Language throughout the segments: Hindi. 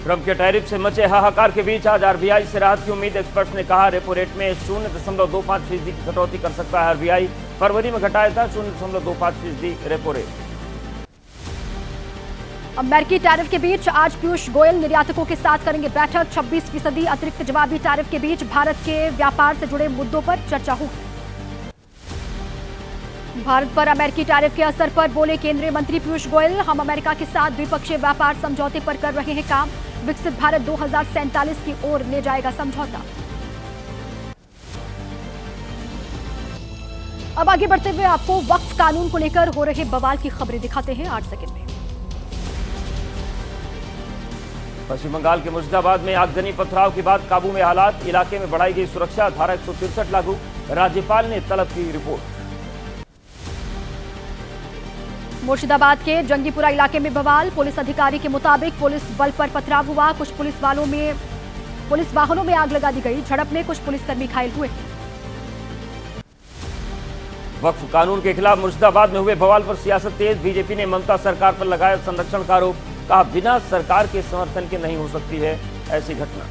ट्रंप के टैरिफ से मचे हाहाकार के बीच आज आरबीआई से राहत की उम्मीद। एक्सपर्ट्स ने कहा रेपो रेट में 0.25% की कटौती कर सकता है आरबीआई। फरवरी में घटाया था 0.25% रेपो रेट। अमेरिकी टैरिफ के बीच आज पीयूष गोयल निर्यातकों के साथ करेंगे बैठक। 26% अतिरिक्त जवाबी टैरिफ के बीच भारत के व्यापार से जुड़े मुद्दों पर चर्चा होगी। भारत पर अमेरिकी टैरिफ के असर पर बोले केंद्रीय मंत्री पीयूष गोयल, हम अमेरिका के साथ द्विपक्षीय व्यापार समझौते पर कर रहे हैं काम। विकसित भारत 2047 की ओर ले जाएगा समझौता। अब आगे बढ़ते हुए आपको वक्फ कानून को लेकर हो रहे बवाल की खबरें दिखाते हैं 8 सेकंड में। पश्चिम बंगाल के मुर्शिदाबाद में आगजनी पथराव के बाद काबू में हालात। इलाके में बढ़ाई गई सुरक्षा, धारा 163 लागू। राज्यपाल ने तलब की रिपोर्ट। मुर्शिदाबाद के जंगीपुरा इलाके में बवाल। पुलिस अधिकारी के मुताबिक पुलिस बल पर पथराव हुआ। कुछ पुलिस वाहनों में आग लगा दी गई। झड़प में कुछ पुलिसकर्मी घायल हुए। वक्फ कानून के खिलाफ मुर्शिदाबाद में हुए बवाल पर सियासत तेज। बीजेपी ने ममता सरकार पर लगाया संरक्षण का आरोप। कहा बिना सरकार के समर्थन के नहीं हो सकती है ऐसी घटना।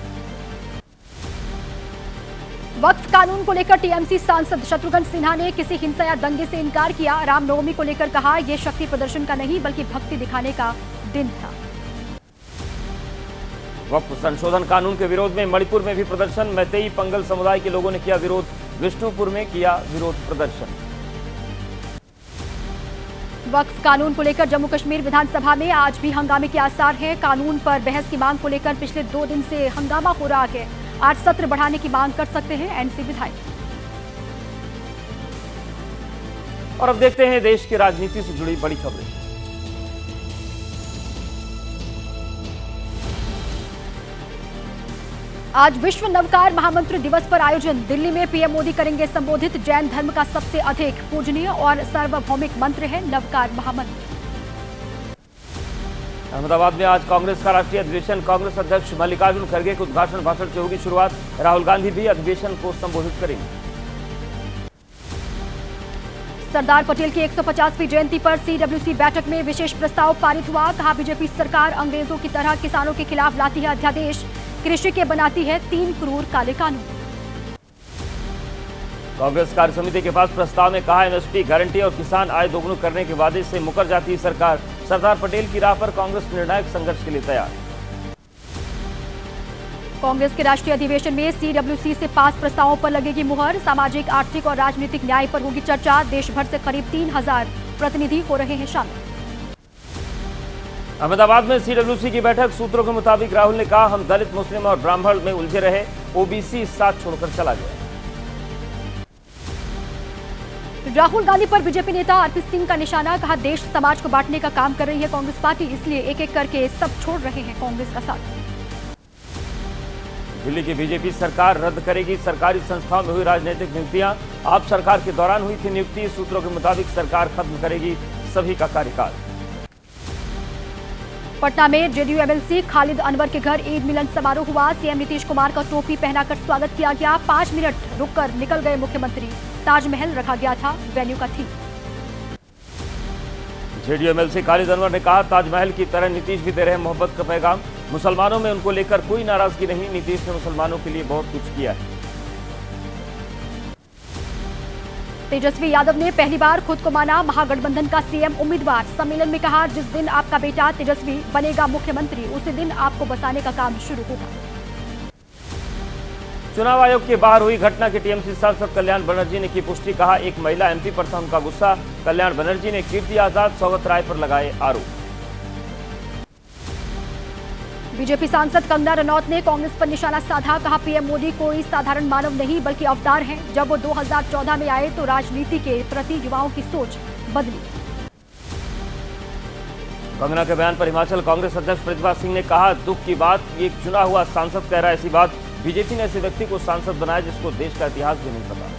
वक्फ कानून को लेकर टीएमसी सांसद शत्रुघ्न सिन्हा ने किसी हिंसा या दंगे से इनकार किया। रामनवमी को लेकर कहा यह शक्ति प्रदर्शन का नहीं बल्कि भक्ति दिखाने का दिन था। वक्फ संशोधन कानून के विरोध में मणिपुर में भी प्रदर्शन। मैतेई पंगल समुदाय के लोगों ने किया विरोध। विष्णुपुर में किया विरोध प्रदर्शन। वक्फ कानून को लेकर जम्मू कश्मीर विधानसभा में आज भी हंगामे के आसार हैं। कानून पर बहस की मांग को लेकर पिछले 2 दिन से हंगामा हो रहा है। आज सत्र बढ़ाने की मांग कर सकते हैं एनसी विधायक। और अब देखते हैं देश की राजनीति से जुड़ी बड़ी खबरें। आज विश्व नवकार महामंत्र दिवस पर आयोजन। दिल्ली में पीएम मोदी करेंगे संबोधित। जैन धर्म का सबसे अधिक पूजनीय और सार्वभौमिक मंत्र है नवकार महामंत्र। अहमदाबाद में आज कांग्रेस का राष्ट्रीय अधिवेशन। कांग्रेस अध्यक्ष मल्लिकार्जुन खड़गे के उद्घाटन भाषण से होगी शुरुआत। राहुल गांधी भी अधिवेशन को संबोधित करेंगे। सरदार पटेल की 150वीं जयंती पर सीडब्ल्यूसी बैठक में विशेष प्रस्ताव पारित हुआ। कहा बीजेपी सरकार अंग्रेजों की तरह किसानों के खिलाफ लाती है अध्यादेश। कृषि के बनाती है 3 क्रूर काले कानून। कांग्रेस कार्य समिति के पास प्रस्ताव में कहा एमएसपी गारंटी और किसान आय दोगुनी करने के वादे से मुकर जाती है सरकार। सरदार पटेल की राह पर कांग्रेस निर्णायक संघर्ष के लिए तैयार। कांग्रेस के राष्ट्रीय अधिवेशन में सीडब्ल्यूसी से पास प्रस्तावों पर लगेगी मुहर। सामाजिक, आर्थिक और राजनीतिक न्याय पर होगी चर्चा। देश भर से करीब 3000 प्रतिनिधि हो रहे हैं शामिल। अहमदाबाद में सीडब्ल्यूसी की बैठक। सूत्रों के मुताबिक राहुल ने कहा हम दलित, मुस्लिम और ब्राह्मण में उलझे रहे, ओबीसी साथ छोड़कर चला गया। राहुल गांधी पर बीजेपी नेता अर्पित सिंह का निशाना। कहा देश समाज को बांटने का काम कर रही है कांग्रेस पार्टी, इसलिए एक एक करके सब छोड़ रहे हैं कांग्रेस का साथ। दिल्ली की बीजेपी सरकार रद्द करेगी सरकारी संस्थाओं में हुई राजनीतिक नियुक्तियां। आप सरकार के दौरान हुई थी नियुक्ति। सूत्रों के मुताबिक सरकार खत्म करेगी सभी का कार्यकाल। पटना में जेडीयू एमएलसी खालिद अनवर के घर ईद मिलन समारोह हुआ। सीएम नीतीश कुमार का टोपी पहनाकर स्वागत किया गया। 5 मिनट रुककर निकल गए मुख्यमंत्री। ताजमहल रखा गया था वेन्यू का theme. JDU MLC Khalid Anwar ने कहा ताजमहल की तरह नीतीश भी दे रहे हैं मोहब्बत का पैगाम। मुसलमानों में उनको लेकर कोई नाराजगी नहीं। नीतीश ने मुसलमानों के लिए बहुत कुछ किया है। तेजस्वी यादव ने पहली बार खुद को माना महागठबंधन का सीएम उम्मीदवार। सम्मेलन में कहा जिस दिन आपका बेटा तेजस्वी बनेगा मुख्यमंत्री उसी दिन आपको बसाने का काम शुरू होगा। चुनाव आयोग के बाहर हुई घटना के टीएमसी सांसद कल्याण बनर्जी ने की पुष्टि। कहा एक महिला एमपी पर था उनका गुस्सा। कल्याण बनर्जी ने कीर्ति आजाद, सौगत राय पर लगाए आरोप। बीजेपी सांसद कंगना रनौत ने कांग्रेस पर निशाना साधा। कहा पीएम मोदी कोई साधारण मानव नहीं बल्कि अवतार हैं। जब वो 2014 में आए तो राजनीति के प्रति युवाओं की सोच बदली। कंगना के बयान पर हिमाचल कांग्रेस अध्यक्ष प्रतिभा सिंह ने कहा दुख की बात, एक चुना हुआ सांसद कह रहा है ऐसी बात। बीजेपी ने ऐसे व्यक्ति को सांसद बनाया जिसको देश का इतिहास भी नहीं पता।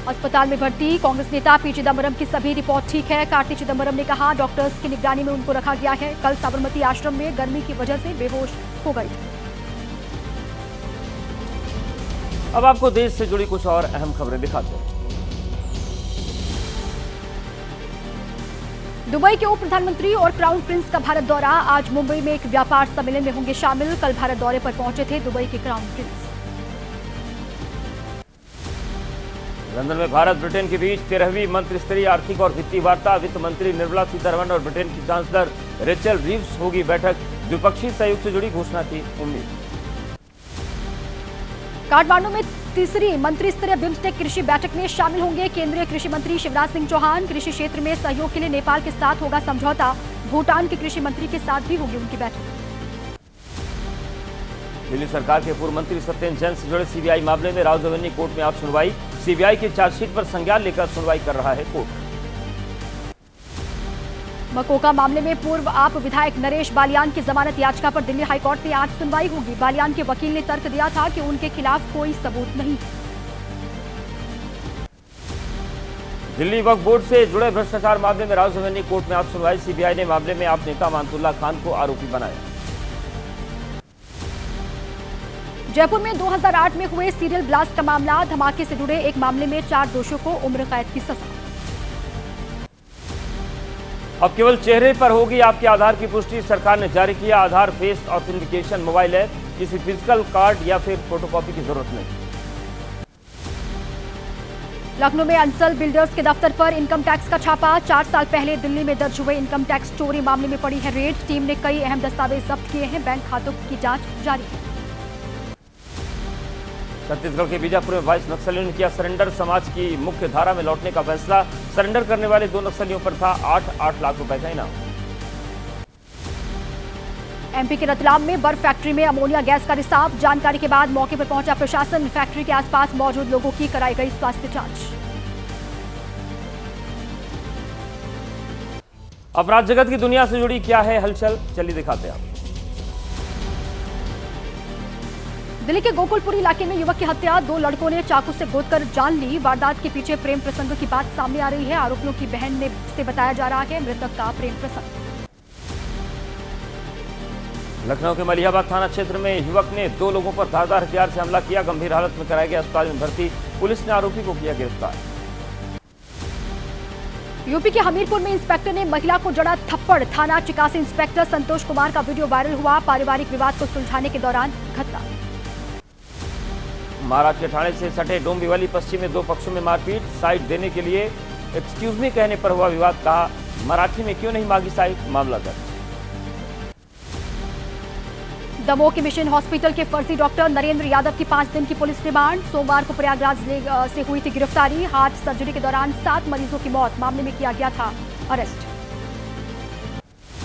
अस्पताल में भर्ती कांग्रेस नेता पी चिदम्बरम की सभी रिपोर्ट ठीक है। कार्ति चिदम्बरम ने कहा डॉक्टर्स की निगरानी में उनको रखा गया है। कल साबरमती आश्रम में गर्मी की वजह से बेहोश हो गए थे। अब आपको देश से जुड़ी कुछ और अहम खबरें दिखाते हैं। दुबई के उप प्रधानमंत्री और क्राउन प्रिंस का भारत दौरा। आज मुंबई में एक व्यापार सम्मेलन में होंगे शामिल। कल भारत दौरे पर पहुंचे थे दुबई के क्राउन प्रिंस। लंदन में भारत ब्रिटेन के बीच 13वीं मंत्रिस्तरीय आर्थिक और वित्तीय वार्ता। वित्त मंत्री निर्मला सीतारमण और ब्रिटेन की चांसलर रेचल रीव्स होगी बैठक। द्विपक्षीय सहयोग से जुड़ी घोषणा की उम्मीद। काठमांडू में तीसरी मंत्री स्तरीय बिम्स्टेक कृषि बैठक में शामिल होंगे केंद्रीय कृषि मंत्री शिवराज सिंह चौहान। कृषि क्षेत्र में सहयोग के लिए नेपाल के साथ होगा समझौता। भूटान के कृषि मंत्री के साथ भी होगी उनकी बैठक। दिल्ली सरकार के पूर्व मंत्री सत्येंद्र जैन से जुड़े सीबीआई मामले में रावजोवनी कोर्ट में आज सुनवाई। सीबीआई की चार्जशीट पर संज्ञान लेकर सुनवाई कर रहा है कोर्ट। मकोका मामले में पूर्व आप विधायक नरेश बालियान की जमानत याचिका पर दिल्ली हाईकोर्ट में आज सुनवाई होगी। बालियान के वकील ने तर्क दिया था कि उनके खिलाफ कोई सबूत नहीं। दिल्ली वक्फ बोर्ड से जुड़े भ्रष्टाचार मामले में रावजोवनी कोर्ट में आज सुनवाई। सीबीआई ने मामले में आप नेता मानतुल्लाह खान को आरोपी बनाया। जयपुर में 2008 में हुए सीरियल ब्लास्ट का मामला। धमाके से जुड़े एक मामले में 4 दोषियों को उम्र कैद की सजा। अब केवल चेहरे पर होगी आपके आधार की पुष्टि। सरकार ने जारी किया आधार फेस ऑथेंटिकेशन मोबाइल ऐप। किसी फिजिकल कार्ड या फिर फोटोकॉपी की जरूरत नहीं। लखनऊ में अंसल बिल्डर्स के दफ्तर पर इनकम टैक्स का छापा। 4 साल पहले दिल्ली में दर्ज हुए इनकम टैक्स चोरी मामले में पड़ी है रेड। टीम ने कई अहम दस्तावेज जब्त किए हैं। बैंक खातों की जांच जारी है। छत्तीसगढ़ के बीजापुर में 22 नक्सलियों ने किया सरेंडर। समाज की मुख्य धारा में लौटने का फैसला। सरेंडर करने वाले 2 नक्सलियों पर था 8 लाख रुपए का इनाम। एमपी के रतलाम में बर्फ फैक्ट्री में अमोनिया गैस का रिसाव। जानकारी के बाद मौके पर पहुंचा प्रशासन। फैक्ट्री के आसपास मौजूद लोगों की कराई गई स्वास्थ्य जांच। अपराध जगत की दुनिया से जुड़ी क्या है हलचल, चलिए दिखाते हैं। दिल्ली के गोकुलपुरी इलाके में युवक की हत्या। 2 लड़कों ने चाकू से गोदकर जान ली। वारदात के पीछे प्रेम प्रसंग की बात सामने आ रही है। आरोपियों की बहन ने से बताया जा रहा है मृतक का प्रेम प्रसंग। लखनऊ के मलिहाबाद थाना क्षेत्र में युवक ने 2 लोगों पर धारदार हथियार से हमला किया। गंभीर हालत में कराया गया अस्पताल में भर्ती। पुलिस ने आरोपी को किया गिरफ्तार। यूपी के हमीरपुर में इंस्पेक्टर ने महिला को जड़ा थप्पड़। थाना चिकासी इंस्पेक्टर संतोष कुमार का वीडियो वायरल हुआ। पारिवारिक विवाद को सुलझाने के दौरान घटना। महाराष्ट्र के ठाणे से सटे डोंबिवली पश्चिम में 2 पक्षों में मारपीट। साइट देने के लिए एक्सक्यूज मी कहने पर हुआ विवाद। कहा मराठी में क्यों नहीं मांगी साइट, मामला दर्ज। दमोह के मिशन हॉस्पिटल के फर्जी डॉक्टर नरेंद्र यादव की 5 दिन की पुलिस रिमांड। सोमवार को प्रयागराज से हुई थी गिरफ्तारी। हार्ट सर्जरी के दौरान 7 मरीजों की मौत। मामले में किया गया था अरेस्ट।